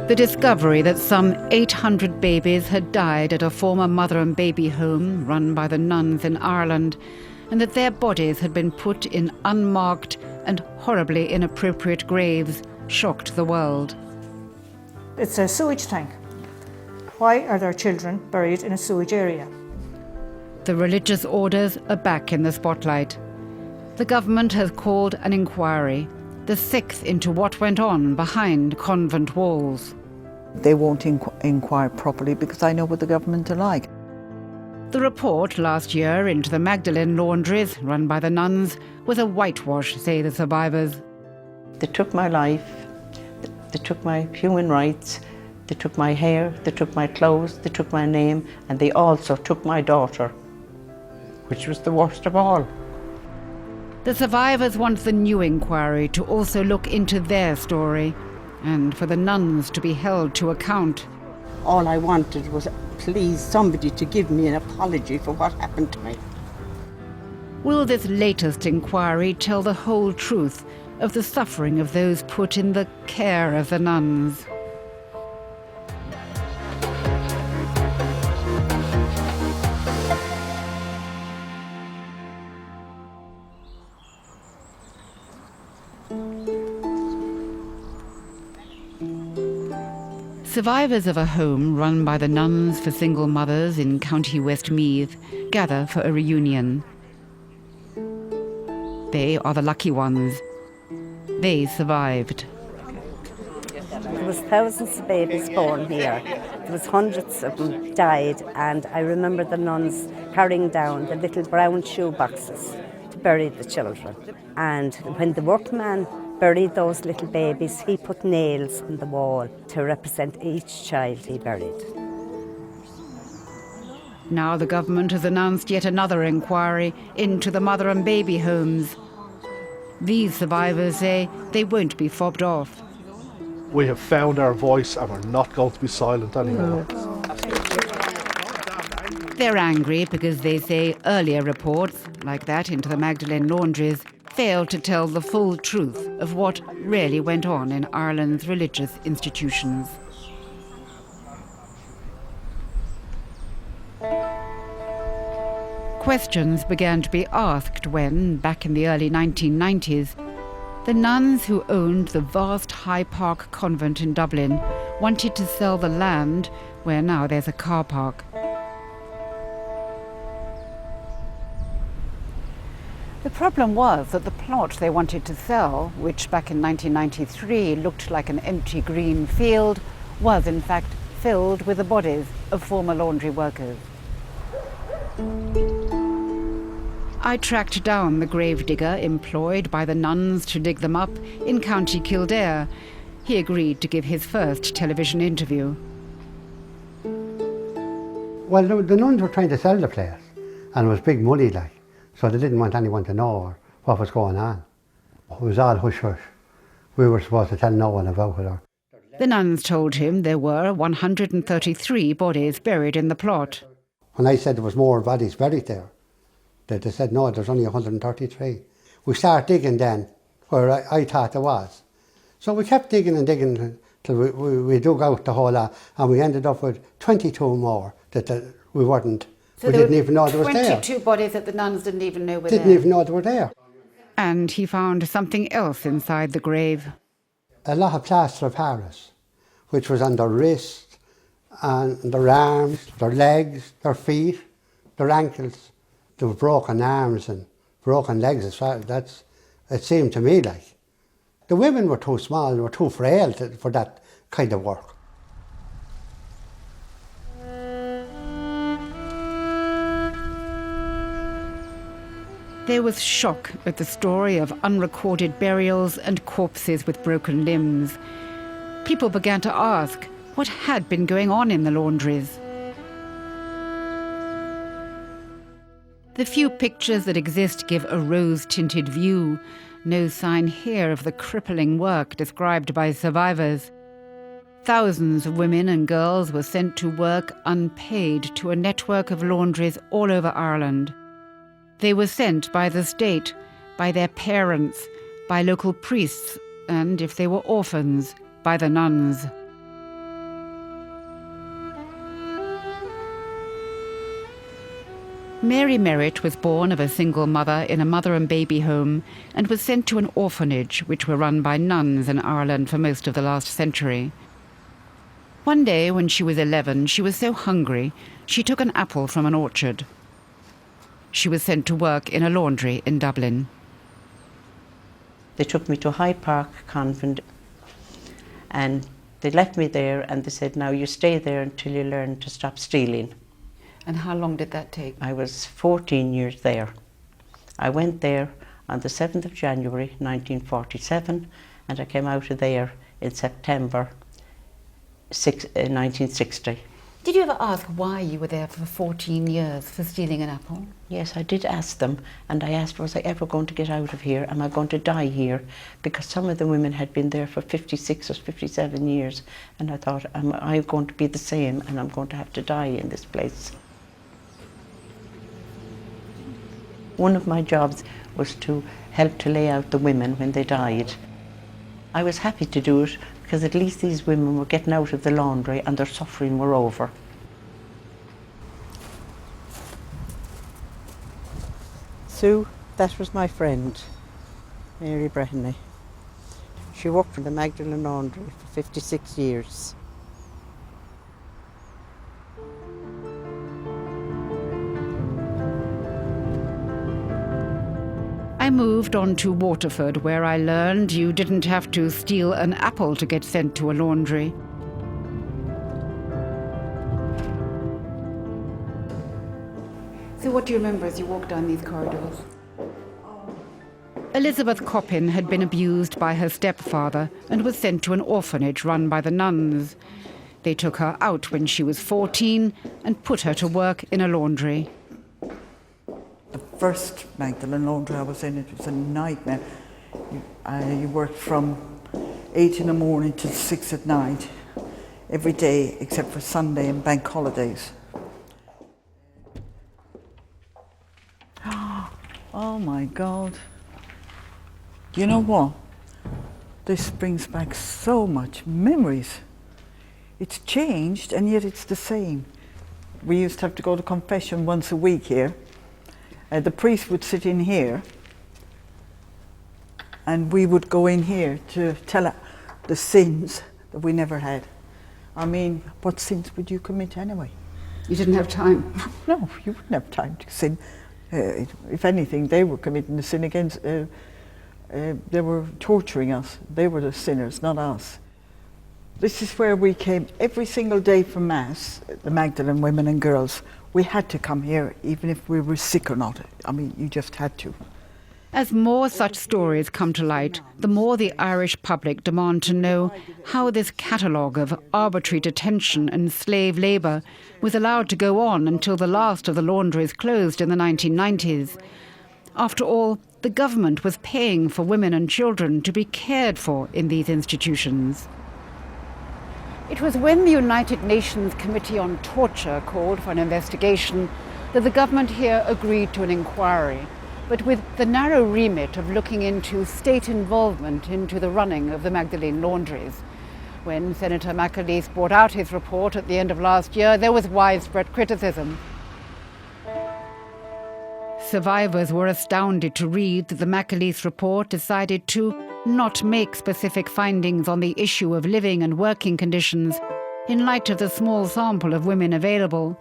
The discovery that some 800 babies had died at a former mother and baby home run by the nuns in Ireland, and that their bodies had been put in unmarked and horribly inappropriate graves, shocked the world. It's a sewage tank. Why are there children buried in a sewage area? The religious orders are back in the spotlight. The government has called an inquiry, the sixth into what went on behind convent walls. They won't inquire properly because I know what the government are like. The report last year into the Magdalene Laundries, run by the nuns, was a whitewash, say the survivors. They took my life, they took my human rights, they took my hair, they took my clothes, they took my name, and they also took my daughter, which was the worst of all. The survivors want the new inquiry to also look into their story and for the nuns to be held to account. All I wanted was, please, somebody to give me an apology for what happened to me. Will this latest inquiry tell the whole truth of the suffering of those put in the care of the nuns? Survivors of a home run by the nuns for single mothers in County Westmeath gather for a reunion. They are the lucky ones. They survived. There was thousands of babies born here. There was hundreds of them died, and I remember the nuns carrying down the little brown shoe boxes to bury the children. And when the workman buried those little babies, he put nails in the wall to represent each child he buried. Now the government has announced yet another inquiry into the mother and baby homes. These survivors say they won't be fobbed off. We have found our voice and we're not going to be silent anymore. They're angry because they say earlier reports, like that into the Magdalene Laundries, failed to tell the full truth of what really went on in Ireland's religious institutions. Questions began to be asked when, back in the early 1990s, the nuns who owned the vast High Park convent in Dublin wanted to sell the land where now there's a car park. The problem was that the plot they wanted to sell, which back in 1993 looked like an empty green field, was in fact filled with the bodies of former laundry workers. I tracked down the gravedigger employed by the nuns to dig them up in County Kildare. He agreed to give his first television interview. Well, the nuns were trying to sell the place, and it was big money, like, so they didn't want anyone to know what was going on. It was all hush-hush. We were supposed to tell no one about it. The nuns told him there were 133 bodies buried in the plot. When I said there was more bodies buried there, they said no, there's only 133. We started digging then, where I thought there was. So we kept digging and digging till we dug out the whole lot, and we ended up with 22 more that we weren't. So we didn't even know they were there. 22 bodies that the nuns didn't even know were there. Didn't even know they were there. And he found something else inside the grave. A lot of plaster of Paris, which was on their wrists and their arms, their legs, their feet, their ankles. There were broken arms and broken legs. It seemed to me like. The women were too small, they were too frail for that kind of work. There was shock at the story of unrecorded burials and corpses with broken limbs. People began to ask what had been going on in the laundries. The few pictures that exist give a rose-tinted view. No sign here of the crippling work described by survivors. Thousands of women and girls were sent to work unpaid to a network of laundries all over Ireland. They were sent by the state, by their parents, by local priests, and if they were orphans, by the nuns. Mary Merritt was born of a single mother in a mother and baby home and was sent to an orphanage which were run by nuns in Ireland for most of the last century. One day when she was 11, she was so hungry she took an apple from an orchard. She was sent to work in a laundry in Dublin. They took me to Hyde Park convent and they left me there and they said, now you stay there until you learn to stop stealing. And how long did that take? I was 14 years there. I went there on the 7th of January 1947 and I came out of there in September 1960. Did you ever ask why you were there for 14 years for stealing an apple? Yes, I did ask them, and I asked, was I ever going to get out of here? Am I going to die here? Because some of the women had been there for 56 or 57 years, and I thought, am I going to be the same, and I'm going to have to die in this place? One of my jobs was to help to lay out the women when they died. I was happy to do it, because at least these women were getting out of the laundry and their suffering were over. Sue, that was my friend, Mary Breheny. She worked for the Magdalene Laundries for 56 years. I moved on to Waterford, where I learned you didn't have to steal an apple to get sent to a laundry. So what do you remember as you walked down these corridors? Elizabeth Coppin had been abused by her stepfather and was sent to an orphanage run by the nuns. They took her out when she was 14 and put her to work in a laundry. The first Magdalene Laundry I was in, it was a nightmare. You worked from 8 in the morning till 6 at night, every day except for Sunday and bank holidays. Oh my God. You know what? This brings back so much memories. It's changed and yet it's the same. We used to have to go to confession once a week here. The priest would sit in here and we would go in here to tell the sins that we never had. I mean, what sins would you commit anyway? You didn't have time? No, you wouldn't have time to sin. If anything, they were committing the sin against, they were torturing us. They were the sinners, not us. This is where we came every single day for Mass, the Magdalene women and girls. We had to come here, even if we were sick or not. I mean, you just had to. As more such stories come to light, the more the Irish public demand to know how this catalogue of arbitrary detention and slave labour was allowed to go on until the last of the laundries closed in the 1990s. After all, the government was paying for women and children to be cared for in these institutions. It was when the United Nations Committee on Torture called for an investigation that the government here agreed to an inquiry, but with the narrow remit of looking into state involvement into the running of the Magdalene Laundries. When Senator McAleese brought out his report at the end of last year, there was widespread criticism. Survivors were astounded to read that the McAleese report decided to not make specific findings on the issue of living and working conditions in light of the small sample of women available.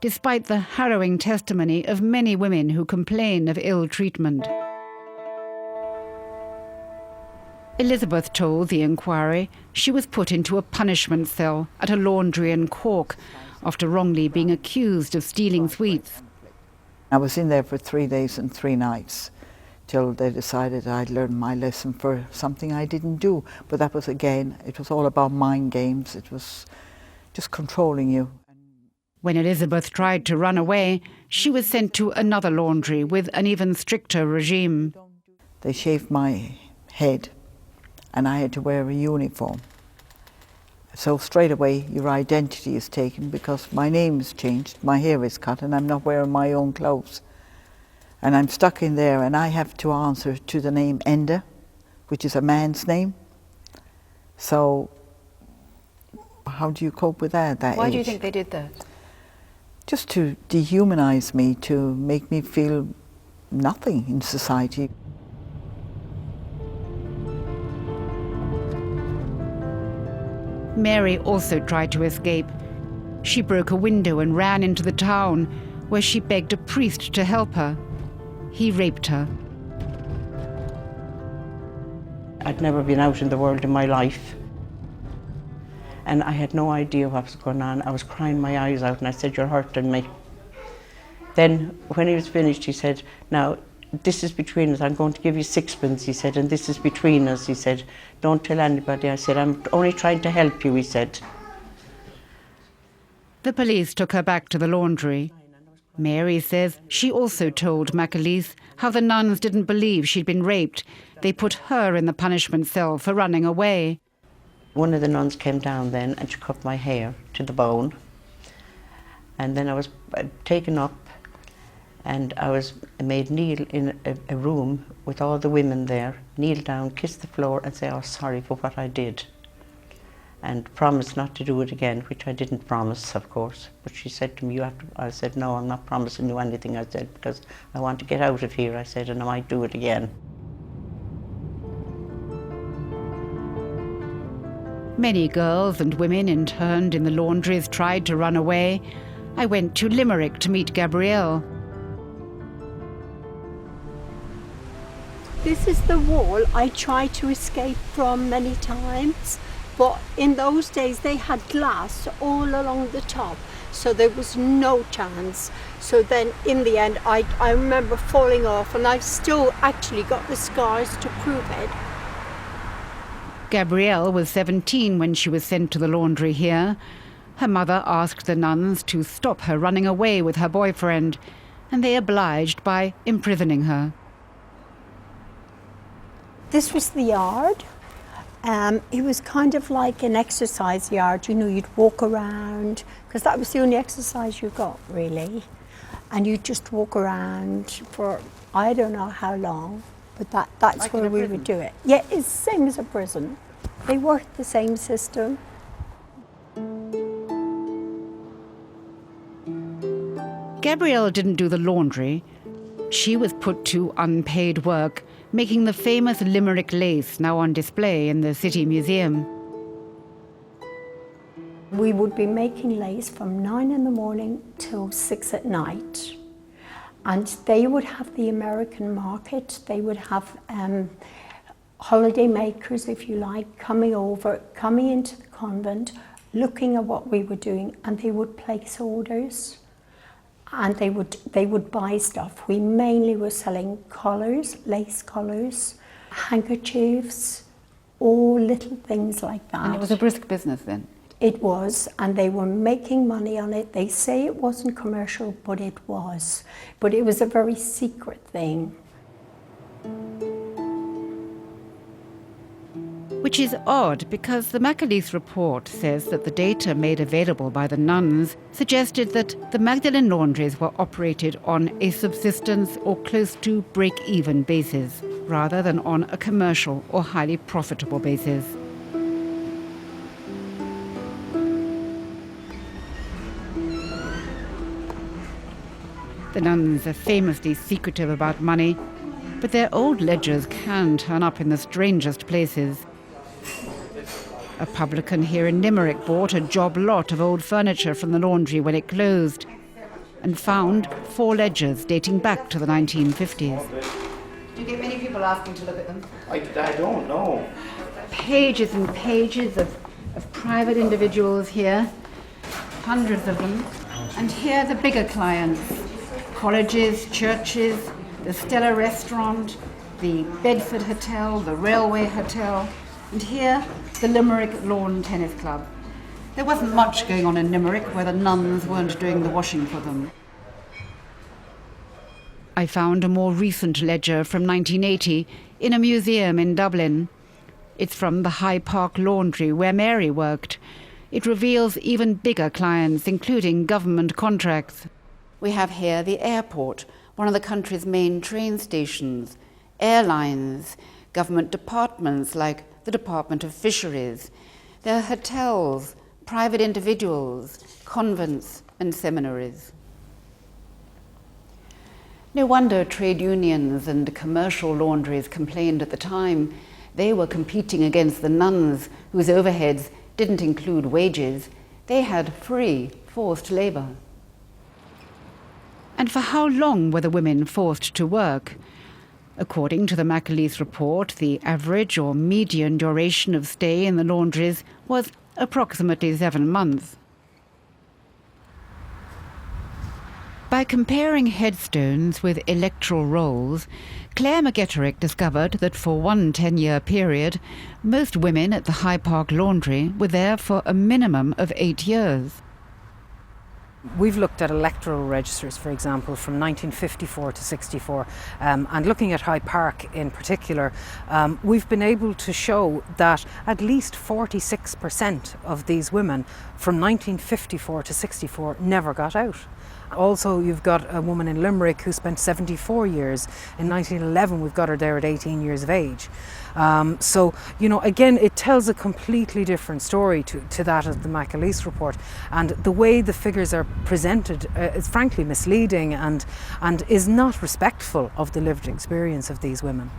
Despite the harrowing testimony of many women who complain of ill treatment. Elizabeth told the inquiry she was put into a punishment cell at a laundry in Cork after wrongly being accused of stealing sweets. I was in there for 3 days and 3 nights till they decided I'd learned my lesson for something I didn't do. But that was, again, it was all about mind games. It was just controlling you. When Elizabeth tried to run away, she was sent to another laundry with an even stricter regime. They shaved my head and I had to wear a uniform. So straight away your identity is taken because my name is changed, my hair is cut and I'm not wearing my own clothes. And I'm stuck in there and I have to answer to the name Enda, which is a man's name. So how do you cope with that at that age? Why do you think they did that? Just to dehumanise me, to make me feel nothing in society. Mary also tried to escape. She broke a window and ran into the town, where she begged a priest to help her. He raped her. I'd never been out in the world in my life. And I had no idea what was going on. I was crying my eyes out and I said, "You're hurting me." Then when he was finished, he said, "Now, this is between us. I'm going to give you 6pence," he said, "and this is between us," he said. "Don't tell anybody." I said, "I'm only trying to help you," he said. The police took her back to the laundry. Mary says she also told Magdalene how the nuns didn't believe she'd been raped. They put her in the punishment cell for running away. One of the nuns came down then and she cut my hair to the bone. And then I was taken up and I was made kneel in a room with all the women there, kneel down, kiss the floor and say, "Oh, sorry for what I did." And promise not to do it again, which I didn't promise, of course. But she said to me, "You have to," I said, "No, I'm not promising you anything," I said, "because I want to get out of here," I said, "and I might do it again." Many girls and women interned in the laundries tried to run away. I went to Limerick to meet Gabrielle. This is the wall I tried to escape from many times, but in those days they had glass all along the top, so there was no chance. So then in the end I remember falling off, and I've still actually got the scars to prove it. Gabrielle was 17 when she was sent to the laundry here. Her mother asked the nuns to stop her running away with her boyfriend, and they obliged by imprisoning her. This was the yard. It was kind of like an exercise yard, you know, you'd walk around, because that was the only exercise you got, really. And you'd just walk around for, I don't know how long, but that's like where we would do it. Yeah, it's the same as a prison. They work the same system. Gabrielle didn't do the laundry. She was put to unpaid work, making the famous Limerick lace now on display in the City Museum. We would be making lace from 9 in the morning till 6 at night. And they would have the American market. They would have holiday makers, if you like, coming into the convent, looking at what we were doing, and they would place orders. And they would buy stuff. We mainly were selling collars, lace collars, handkerchiefs, all little things like that. And it was a brisk business then? It was, and they were making money on it. They say it wasn't commercial, but it was. But it was a very secret thing. Which is odd, because the Magdalene report says that the data made available by the nuns suggested that the Magdalene Laundries were operated on a subsistence or close to break-even basis, rather than on a commercial or highly profitable basis. The nuns are famously secretive about money, but their old ledgers can turn up in the strangest places. A publican here in Limerick bought a job lot of old furniture from the laundry when it closed and found 4 ledgers dating back to the 1950s. Do you get many people asking to look at them? I don't know. Pages and pages of private individuals here, hundreds of them. And here the bigger clients, colleges, churches, the Stella restaurant, the Bedford Hotel, the Railway Hotel, and here the Limerick Lawn Tennis Club. There wasn't much going on in Limerick where the nuns weren't doing the washing for them. I found a more recent ledger from 1980 in a museum in Dublin. It's from the High Park Laundry where Mary worked. It reveals even bigger clients, including government contracts. We have here the airport, one of the country's main train stations, airlines, government departments like the Department of Fisheries. There are hotels, private individuals, convents and seminaries. No wonder trade unions and commercial laundries complained at the time. They were competing against the nuns, whose overheads didn't include wages. They had free, forced labour. And for how long were the women forced to work? According to the McAleese report, the average or median duration of stay in the laundries was approximately 7 months. By comparing headstones with electoral rolls, Claire McGetterick discovered that for one 10-year period, most women at the High Park Laundry were there for a minimum of 8 years. We've looked at electoral registers, for example, from 1954 to 64, and looking at High Park in particular, we've been able to show that at least 46% of these women from 1954 to 64 never got out. Also, you've got a woman in Limerick who spent 74 years. In 1911, we've got her there at 18 years of age. So, you know, again, it tells a completely different story to that of the McAleese report. And the way the figures are presented is frankly misleading and is not respectful of the lived experience of these women.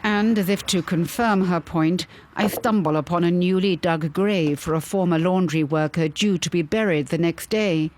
And as if to confirm her point, I stumble upon a newly dug grave for a former laundry worker due to be buried the next day.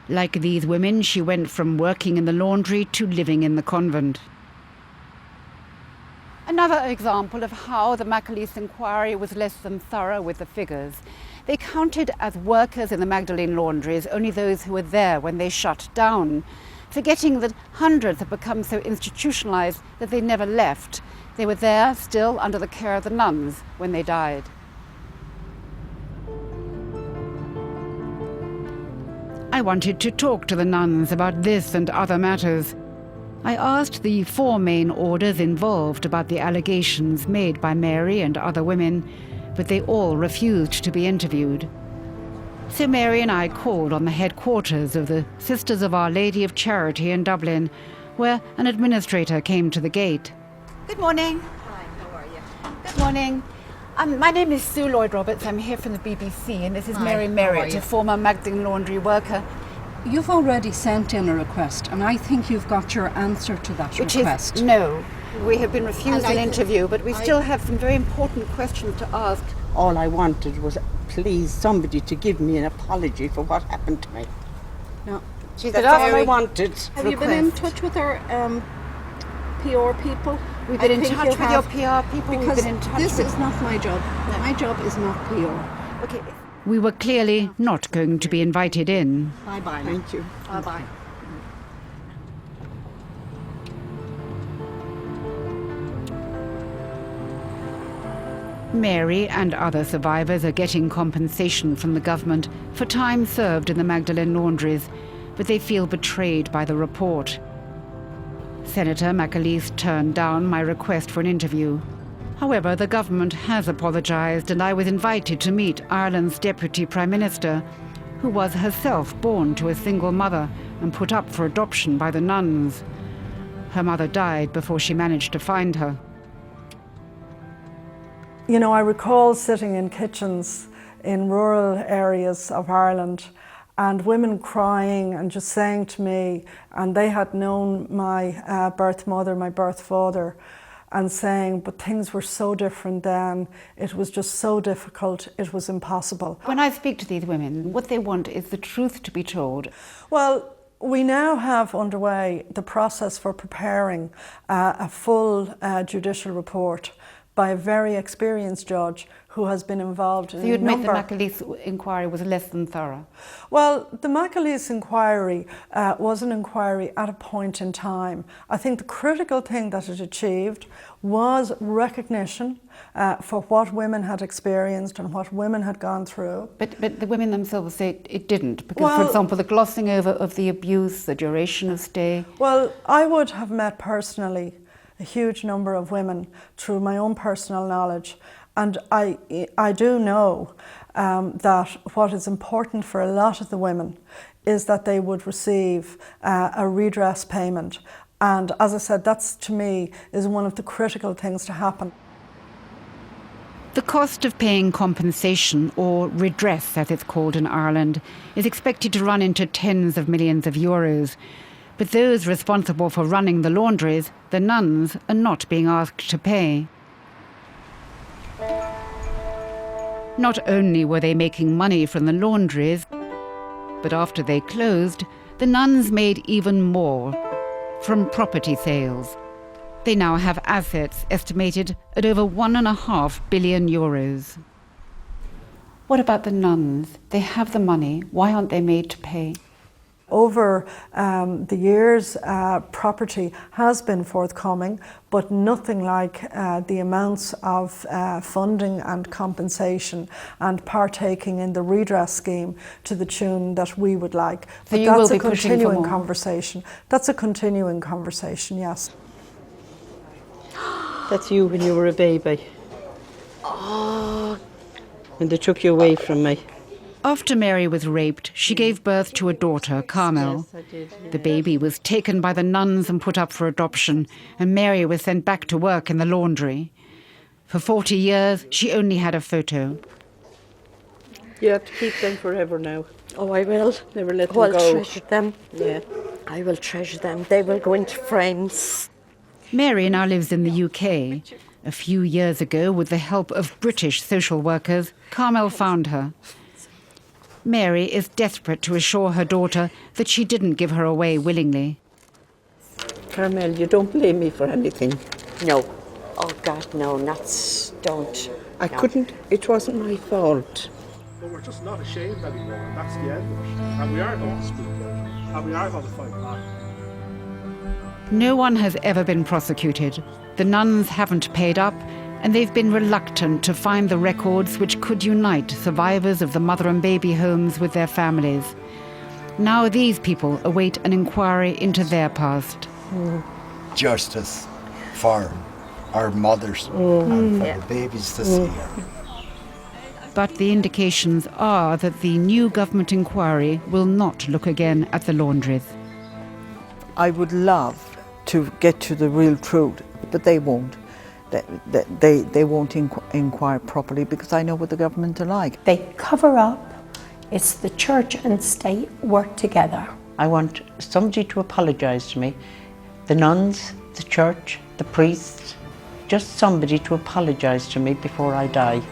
Like these women, she went from working in the laundry to living in the convent. Another example of how the McAleese inquiry was less than thorough with the figures. They counted as workers in the Magdalene Laundries only those who were there when they shut down, forgetting that hundreds have become so institutionalized that they never left. They were there still under the care of the nuns when they died. I wanted to talk to the nuns about this and other matters. I asked the 4 main orders involved about the allegations made by Mary and other women, but they all refused to be interviewed. So Mary and I called on the headquarters of the Sisters of Our Lady of Charity in Dublin, where an administrator came to the gate. Good morning. Hi, how are you? Good morning. My name is Sue Lloyd-Roberts. I'm here from the BBC, and this is Hi, Mary how are Merritt, you? a former Magdalene Laundry worker. You've already sent in a request, and I think you've got your answer to that Which request. is no. We have been refused And an interview, but we still have some very important questions to ask. All I wanted was please somebody to give me an apology for what happened to me. No. That's all I wanted. Have you been in touch with our PR people? We've been I in think touch you with your have, PR people. We've because been in touch this with... is not my job. My job is not PR. Okay. We were clearly not going to be invited in. Bye-bye. Thank you. Bye-bye. Mary and other survivors are getting compensation from the government for time served in the Magdalene Laundries, but they feel betrayed by the report. Senator McAleese turned down my request for an interview. However, the government has apologised, and I was invited to meet Ireland's Deputy Prime Minister, who was herself born to a single mother and put up for adoption by the nuns. Her mother died before she managed to find her. You know, I recall sitting in kitchens in rural areas of Ireland and women crying and just saying to me, and they had known my birth mother, my birth father, and saying, but things were so different then, it was just so difficult, it was impossible. When I speak to these women, what they want is the truth to be told. Well, we now have underway the process for preparing a full judicial report by a very experienced judge who has been involved in a So you admit the number... McAleese inquiry was less than thorough? Well, the McAleese inquiry was an inquiry at a point in time. I think the critical thing that it achieved was recognition for what women had experienced and what women had gone through. But the women themselves say it didn't, because, Well, for example, the glossing over of the abuse, the duration of stay. Well, I would have met personally a huge number of women through my own personal knowledge, and I do know that what is important for a lot of the women is that they would receive a redress payment. And as I said, that's to me is one of the critical things to happen. The cost of paying compensation, or redress as it's called in Ireland, is expected to run into tens of millions of euros. But those responsible for running the laundries, the nuns, are not being asked to pay. Not only were they making money from the laundries, but after they closed, the nuns made even more from property sales. They now have assets estimated at over €1.5 billion. What about the nuns? They have the money. Why aren't they made to pay? Over the years, property has been forthcoming, but nothing like the amounts of funding and compensation and partaking in the redress scheme to the tune that we would like. So but you that's will be a continuing more. conversation. That's a continuing conversation, yes. That's you when you were a baby. Oh. And they took you away from me. After Mary was raped, she gave birth to a daughter, Carmel. Yes, I did, yeah. The baby was taken by the nuns and put up for adoption, and Mary was sent back to work in the laundry. For 40 years, she only had a photo. You have to keep them forever now. Oh, I will. Never let them I'll go. treasure them. Yeah. I will treasure them. They will go into frames. Mary now lives in the UK. A few years ago, with the help of British social workers, Carmel found her. Mary is desperate to assure her daughter that she didn't give her away willingly. Carmel, you don't blame me for anything. No. Oh, God, no, don't. I couldn't, it wasn't my fault. But we're just not ashamed anymore, and that's the end of it. And we are going to speak out, and we are going to fight back. No one has ever been prosecuted. The nuns haven't paid up, and they've been reluctant to find the records which could unite survivors of the mother and baby homes with their families. Now these people await an inquiry into their past. Justice for our mothers and for the babies to see her. But the indications are that the new government inquiry will not look again at the laundries. I would love to get to the real truth, but they won't. They won't inquire properly because I know what the government are like. They cover up. It's the church and state work together. I want somebody to apologise to me. The nuns, the church, the priests, just somebody to apologise to me before I die.